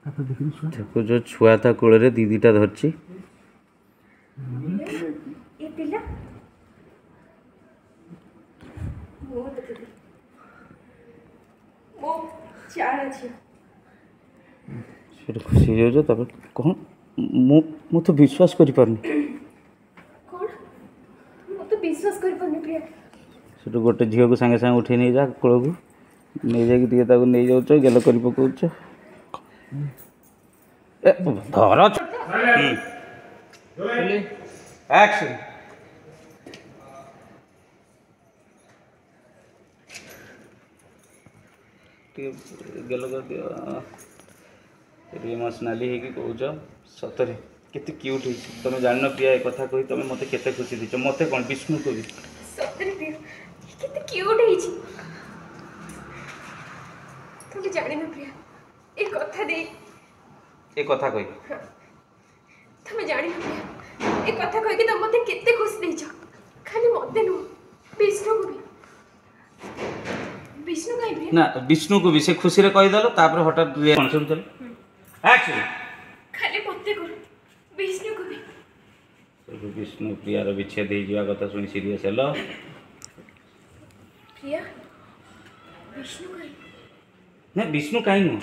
देखो जो छुआ था कोल रे दीदीटा धरची खुशी हो कौन मु तो विश्वास कर गोटे झील को सांगे सांगे उठे नहीं जा कोल को नहीं जाए नहीं जाऊच गेल कर पकाच धर एक्शन गेल कर दियो इमोशनाली है कौच सतरे केते क्यूट है तुम जान प्रिया एक कथा कही तुम मत केते खुशी दीच मत कौन विष्णु को भी सतरे प्रिया केते क्यूट है तुम जान प्रिया एक कथा दे एक कथा कही तुम जान प्रिया एक कथा कही कि तुम मत केते खुशी दीच खाली मते नु विष्णु को भी विष्णु कहीं प्रिया ना विष्णु को भी से खुशी रे कही दलो तापर हठात कौन सुन चल एक्चुअली खाली मते कर विष्णु को भी विष्णु प्रिया रो विच्छेद हो जावा कथा सुनी सीरियस हेलो प्रिया विष्णु कहीं ना विष्णु कहीं नु